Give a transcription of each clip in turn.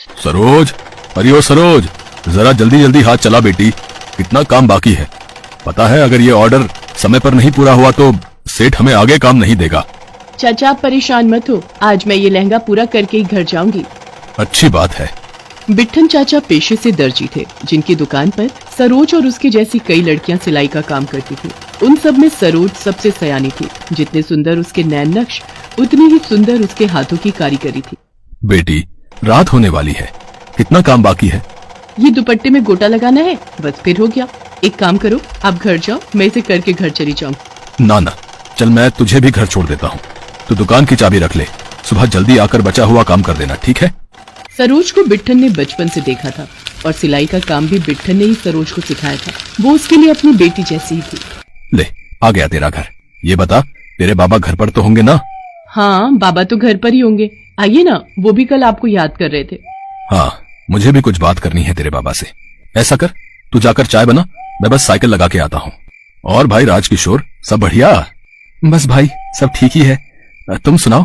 सरोज, अरे ओ सरोज, जरा जल्दी जल्दी हाथ चला बेटी, कितना काम बाकी है। पता है अगर ये ऑर्डर समय पर नहीं पूरा हुआ तो सेठ हमें आगे काम नहीं देगा। चाचा आप परेशान मत हो, आज मैं ये लहंगा पूरा करके ही घर जाऊंगी। अच्छी बात है। बिट्ठन चाचा पेशे से दर्जी थे, जिनकी दुकान पर सरोज और उसकी जैसी कई लड़कियां सिलाई का काम करती थी। उन सब में सरोज सबसे सयानी थी। जितने सुंदर उसके नैन नक्श, उतनी ही सुंदर उसके हाथों की कारीगरी थी। बेटी, रात होने वाली है, कितना काम बाकी है? ये दुपट्टे में गोटा लगाना है, बस फिर हो गया। एक काम करो, आप घर जाओ, मैं इसे करके घर चली जाऊँ। ना ना, चल मैं तुझे भी घर छोड़ देता हूँ। तू दुकान की चाबी रख ले, सुबह जल्दी आकर बचा हुआ काम कर देना, ठीक है? सरोज को बिट्ठन ने बचपन से देखा था और सिलाई का काम भी बिट्ठन ने ही सरोज को सिखाया था। वो उसके लिए अपनी बेटी जैसी ही थी। ले, आ गया तेरा घर। ये बता, तेरे बाबा घर पर तो होंगे ना? हाँ, बाबा तो घर पर ही होंगे। आइए ना, वो भी कल आपको याद कर रहे थे। हाँ, मुझे भी कुछ बात करनी है तेरे बाबा से। ऐसा कर, तू जाकर चाय बना, मैं बस साइकिल लगा के आता हूँ। और भाई राजकिशोर, सब बढ़िया? बस भाई, सब ठीक ही है। तुम सुनाओ?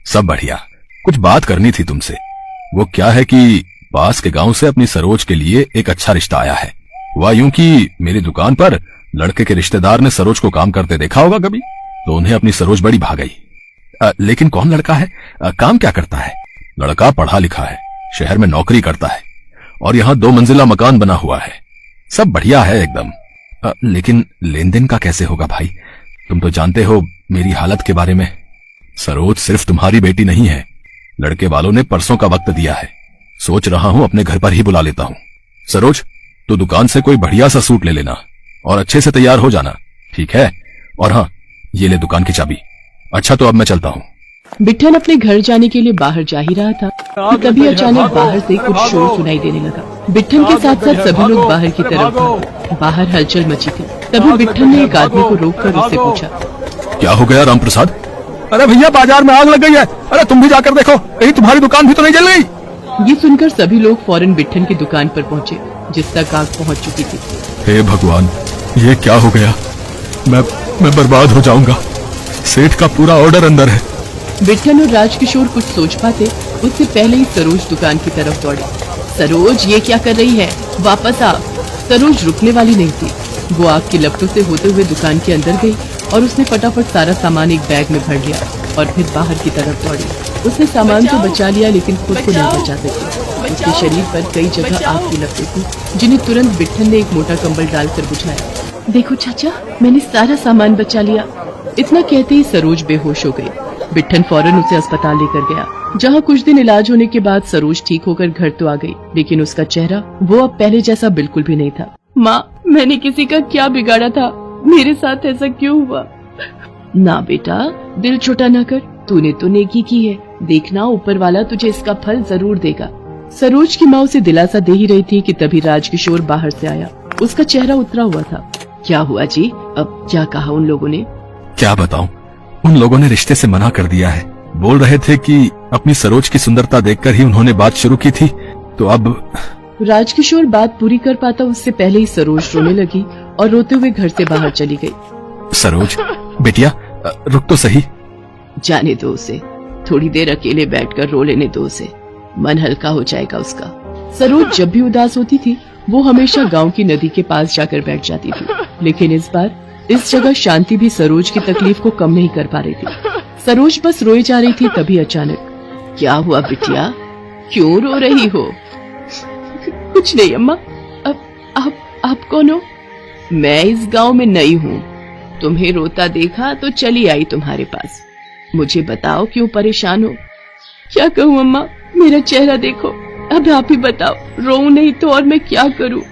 सब बढ़िया। कुछ बात करनी थी तुमसे। वो क्या है कि पास के गांव से अपनी सरोज के लिए एक अच्छा रिश्ता आया है। हुआ यूं कि मेरी दुकान पर लड़के के रिश्तेदार ने सरोज को काम करते देखा होगा कभी, तो उन्हें अपनी सरोज बड़ी भा गई। लेकिन कौन लड़का है, काम क्या करता है? लड़का पढ़ा लिखा है, शहर में नौकरी करता है और यहाँ 2 मंजिला मकान बना हुआ है। सब बढ़िया है एकदम। लेकिन लेन देन का कैसे होगा भाई? तुम तो जानते हो मेरी हालत के बारे में। सरोज सिर्फ तुम्हारी बेटी नहीं है, लड़के वालों ने परसों का वक्त दिया है। सोच रहा हूँ अपने घर पर ही बुला लेता हूँ। सरोज, तो दुकान से कोई बढ़िया सा सूट ले लेना और अच्छे से तैयार हो जाना, ठीक है? और हाँ, ये ले दुकान की चाबी। अच्छा, तो अब मैं चलता हूँ। बिट्ठन अपने घर जाने के लिए बाहर जा ही रहा था कि तभी अचानक बाहर से कुछ शोर सुनाई देने लगा। बिट्ठन के साथ साथ सभी लोग बाहर की तरफ भागे। बाहर हलचल मची थी। तभी बिट्ठन ने एक आदमी को रोककर उससे पूछा, क्या हो गया रामप्रसाद? अरे भैया, बाजार में आग लग गई है। अरे तुम भी जाकर देखो, कहीं तुम्हारी दुकान भी तो नहीं जल गई। ये सुनकर सभी लोग फौरन बिट्ठन की दुकान पर पहुंचे, जिस तक आग पहुंच चुकी थी। हे भगवान, ये क्या हो गया? मैं बर्बाद हो जाऊंगा। सेठ का पूरा ऑर्डर अंदर है। बिट्ठन और राजकिशोर कुछ सोच पाते उससे पहले ही सरोज दुकान की तरफ दौड़ी। सरोज, ये क्या कर रही है? वापस आ। सरोज रुकने वाली नहीं थी। वो आग की लपटों से होते हुए दुकान के अंदर गई और उसने फटाफट सारा सामान एक बैग में भर लिया और फिर बाहर की तरफ दौड़ी। उसने सामान तो बचा लिया, लेकिन खुद को नहीं बचा सकी। उसके शरीर पर कई जगह आग की लपटें थी, जिन्हें तुरंत बिट्ठन ने एक मोटा कंबल डालकर बुझाया। देखो चाचा, मैंने सारा सामान बचा लिया। इतना कहते ही सरोज बेहोश हो गई। बिट्ठन फौरन उसे अस्पताल लेकर गया, जहाँ कुछ दिन इलाज होने के बाद सरोज ठीक होकर घर तो आ गई, लेकिन उसका चेहरा वो अब पहले जैसा बिल्कुल भी नहीं था। माँ, मैंने किसी का क्या बिगाड़ा था? मेरे साथ ऐसा क्यों हुआ? ना बेटा, दिल छोटा न कर। तूने तो नेकी की है, देखना ऊपर वाला तुझे इसका फल जरूर देगा। सरोज की माँ उसे दिलासा दे ही रही थी कि तभी राजकिशोर बाहर से आया। उसका चेहरा उतरा हुआ था। क्या हुआ जी? अब क्या कहा उन लोगों ने? क्या बताऊं, उन लोगों ने रिश्ते से मना कर दिया है। बोल रहे थे कि अपनी सरोज की सुंदरता देखकर ही उन्होंने बात शुरू की थी, तो अब। राजकिशोर बात पूरी कर पाता उससे पहले ही सरोज रोने लगी और रोते हुए घर से बाहर चली गई। सरोज बेटिया, रुक तो सही। जाने दो उसे, थोड़ी देर अकेले बैठकर रो लेने दो उसे, मन हल्का हो जाएगा उसका। सरोज जब भी उदास होती थी वो हमेशा गांव की नदी के पास जाकर बैठ जाती थी, लेकिन इस बार इस जगह शांति भी सरोज की तकलीफ को कम नहीं कर पा रही थी। सरोज बस रोई जा रही थी, तभी अचानक, क्या हुआ बिटिया, क्यों रो रही हो? कुछ नहीं अम्मा। आप कौन हो? मैं इस गांव में नई हूँ, तुम्हें रोता देखा तो चली आई तुम्हारे पास। मुझे बताओ क्यों परेशान हो? क्या कहूँ अम्मा, मेरा चेहरा देखो, अब आप ही बताओ, रोऊं नहीं तो और मैं क्या करूँ?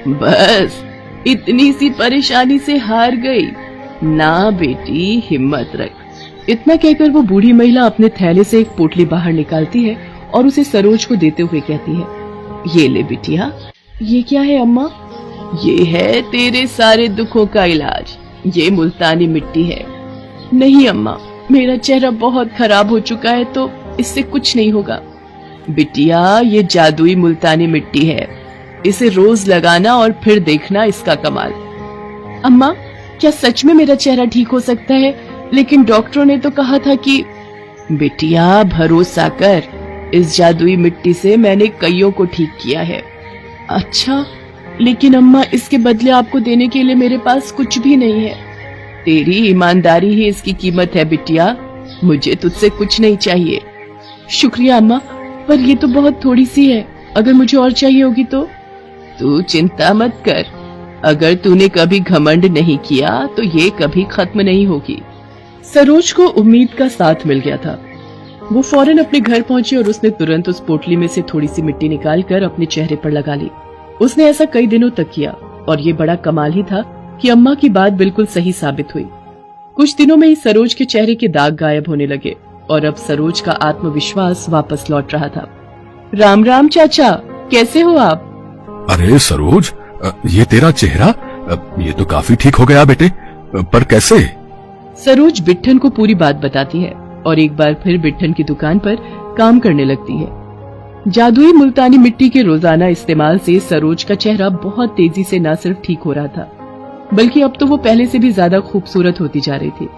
बस इतनी सी परेशानी से हार गई ना बेटी, हिम्मत रख। इतना कहकर वो बूढ़ी महिला अपने थैले से एक पोटली बाहर निकालती है और उसे सरोज को देते हुए कहती है, ये ले बिटिया। ये क्या है अम्मा? ये है तेरे सारे दुखों का इलाज, ये मुल्तानी मिट्टी है। नहीं अम्मा, मेरा चेहरा बहुत खराब हो चुका है, तो इससे कुछ नहीं होगा। बिटिया, ये जादुई मुल्तानी मिट्टी है, इसे रोज लगाना और फिर देखना इसका कमाल। अम्मा, क्या सच में मेरा चेहरा ठीक हो सकता है? लेकिन डॉक्टरों ने तो कहा था कि। बिटिया भरोसा कर, इस जादुई मिट्टी से मैंने कईयों को ठीक किया है। अच्छा, लेकिन अम्मा इसके बदले आपको देने के लिए मेरे पास कुछ भी नहीं है। तेरी ईमानदारी ही इसकी कीमत है बिटिया, मुझे तुझसे कुछ नहीं चाहिए। शुक्रिया अम्मा, पर ये तो बहुत थोड़ी सी है, अगर मुझे और चाहिए होगी तो? तू चिंता मत कर, अगर तूने कभी घमंड नहीं किया तो ये कभी खत्म नहीं होगी। सरोज को उम्मीद का साथ मिल गया था। वो फौरन अपने घर पहुंची और उसने तुरंत उस पोटली में से थोड़ी सी मिट्टी निकालकर अपने चेहरे पर लगा ली। उसने ऐसा कई दिनों तक किया और ये बड़ा कमाल ही था कि अम्मा की बात बिल्कुल सही साबित हुई। कुछ दिनों में ही सरोज के चेहरे के दाग गायब होने लगे और अब सरोज का आत्मविश्वास वापस लौट रहा था। राम राम चाचा, कैसे हो आप? अरे सरोज, ये तेरा चेहरा, ये तो काफी ठीक हो गया बेटे, पर कैसे? सरोज बिट्ठन को पूरी बात बताती है और एक बार फिर बिट्ठन की दुकान पर काम करने लगती है। जादुई मुल्तानी मिट्टी के रोजाना इस्तेमाल से सरोज का चेहरा बहुत तेजी से न सिर्फ ठीक हो रहा था, बल्कि अब तो वो पहले से भी ज्यादा खूबसूरत होती जा रही थी।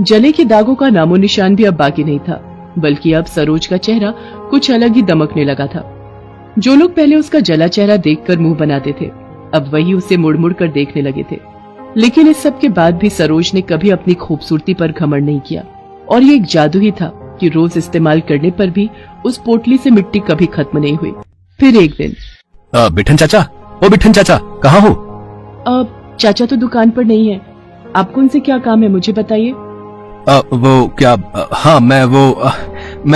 जले के दागों का नामो निशान भी अब बाकी नहीं था, बल्कि अब सरोज का चेहरा कुछ अलग ही दमकने लगा था। जो लोग पहले उसका जला चेहरा देखकर मुंह बनाते थे, अब वही उसे मुड़ मुड़ कर देखने लगे थे। लेकिन इस सब के बाद भी सरोज ने कभी अपनी खूबसूरती पर घमंड नहीं किया और ये एक जादू ही था कि रोज इस्तेमाल करने पर भी उस पोटली से मिट्टी कभी खत्म नहीं हुई। फिर एक दिन, बिठन चाचा, ओ बिठन चाचा, कहाँ हो? चाचा तो दुकान पर नहीं है, आपको उनसे क्या काम है मुझे बताइए। वो क्या, हाँ मैं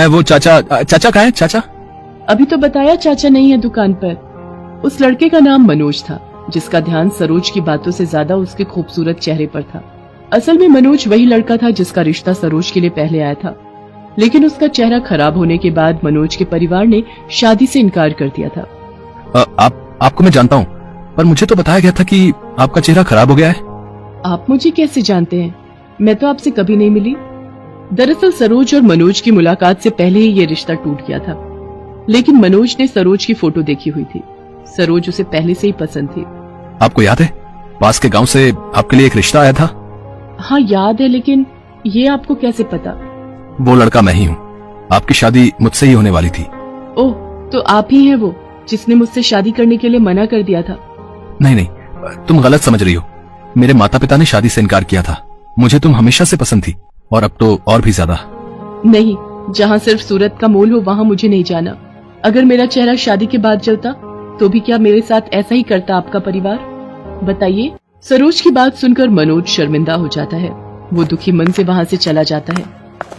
वो चाचा कहाँ है चाचा? अभी तो बताया चाचा नहीं है दुकान पर। उस लड़के का नाम मनोज था, जिसका ध्यान सरोज की बातों से ज्यादा उसके खूबसूरत चेहरे पर था। असल में मनोज वही लड़का था जिसका रिश्ता सरोज के लिए पहले आया था, लेकिन उसका चेहरा खराब होने के बाद मनोज के परिवार ने शादी से इनकार कर दिया था। आपको मैं जानता हूँ, पर मुझे तो बताया गया था कि आपका चेहरा खराब हो गया है। आप मुझे कैसे जानते हैं? मैं तो आपसे कभी नहीं मिली। दरअसल सरोज और मनोज की मुलाकात से पहले ही ये रिश्ता टूट गया था, लेकिन मनोज ने सरोज की फोटो देखी हुई थी। सरोज उसे पहले से ही पसंद थी। आपको याद है, पास के गांव से आपके लिए एक रिश्ता आया था? हाँ याद है, लेकिन ये आपको कैसे पता? वो लड़का मैं ही हूँ, आपकी शादी मुझसे ही होने वाली थी। ओह, तो आप ही हैं वो जिसने मुझसे शादी करने के लिए मना कर दिया था? नहीं, तुम गलत समझ रही हो। मेरे माता पिता ने शादी से इनकार किया था। मुझे तुम हमेशा से पसंद थी, और अब तो और भी ज्यादा। नहीं, जहाँ सिर्फ सूरत का मोल हो वहाँ मुझे नहीं जाना। अगर मेरा चेहरा शादी के बाद जलता तो भी क्या मेरे साथ ऐसा ही करता आपका परिवार? बताइए। सरोज की बात सुनकर मनोज शर्मिंदा हो जाता है। वो दुखी मन से वहाँ से चला जाता है,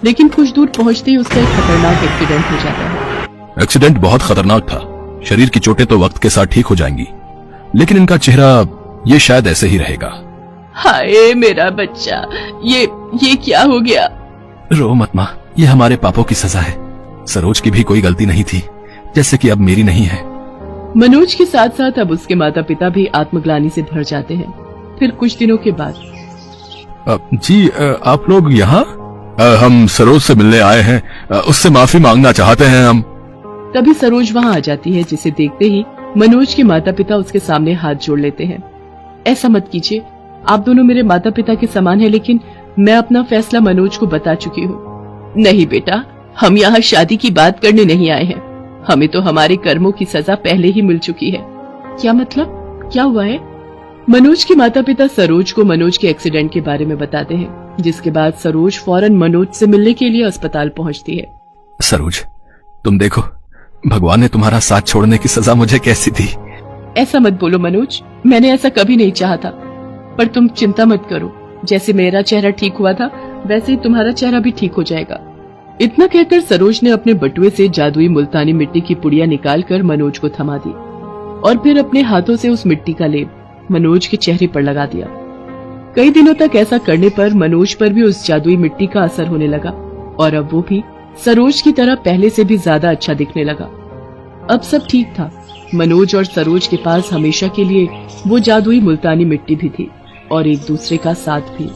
लेकिन कुछ दूर पहुँचते ही उसका एक खतरनाक एक्सीडेंट हो जाता है। एक्सीडेंट बहुत खतरनाक था। शरीर की चोटें तो वक्त के साथ ठीक हो जाएंगी, लेकिन इनका चेहरा ये शायद ऐसे ही रहेगा। हाय मेरा बच्चा, ये क्या हो गया? रो मत माँ, ये हमारे पापों की सजा है। सरोज की भी कोई गलती नहीं थी, जैसे कि अब मेरी नहीं है। मनोज के साथ साथ अब उसके माता पिता भी आत्मग्लानि से भर जाते हैं। फिर कुछ दिनों के बाद, जी आप लोग यहाँ? हम सरोज से मिलने आए हैं, उससे माफी मांगना चाहते हैं हम। तभी सरोज वहाँ आ जाती है, जिसे देखते ही मनोज के माता पिता उसके सामने हाथ जोड़ लेते हैं। ऐसा मत कीजिए, आप दोनों मेरे माता पिता के समान हैं, लेकिन मैं अपना फैसला मनोज को बता चुकी हूँ। नहीं बेटा, हम यहाँ शादी की बात करने नहीं आए हैं। हमें तो हमारे कर्मों की सजा पहले ही मिल चुकी है। क्या मतलब? क्या हुआ है? मनोज के माता पिता सरोज को मनोज के एक्सीडेंट के बारे में बताते हैं, जिसके बाद सरोज फौरन मनोज से मिलने के लिए अस्पताल पहुँचती है। सरोज, तुम देखो, भगवान ने तुम्हारा साथ छोड़ने की सजा मुझे कैसी दी। ऐसा मत बोलो मनोज, मैंने ऐसा कभी नहीं चाहा था। पर तुम चिंता मत करो, जैसे मेरा चेहरा ठीक हुआ था वैसे ही तुम्हारा चेहरा भी ठीक हो जाएगा। इतना कहकर सरोज ने अपने बटुए से जादुई मुल्तानी मिट्टी की पुड़िया निकालकर मनोज को थमा दी और फिर अपने हाथों से उस मिट्टी का लेप मनोज के चेहरे पर लगा दिया। कई दिनों तक ऐसा करने पर मनोज पर भी उस जादुई मिट्टी का असर होने लगा और अब वो भी सरोज की तरह पहले से भी ज्यादा अच्छा दिखने लगा। अब सब ठीक था। मनोज और सरोज के पास हमेशा के लिए वो जादुई मुल्तानी मिट्टी भी थी और एक दूसरे का साथ भी।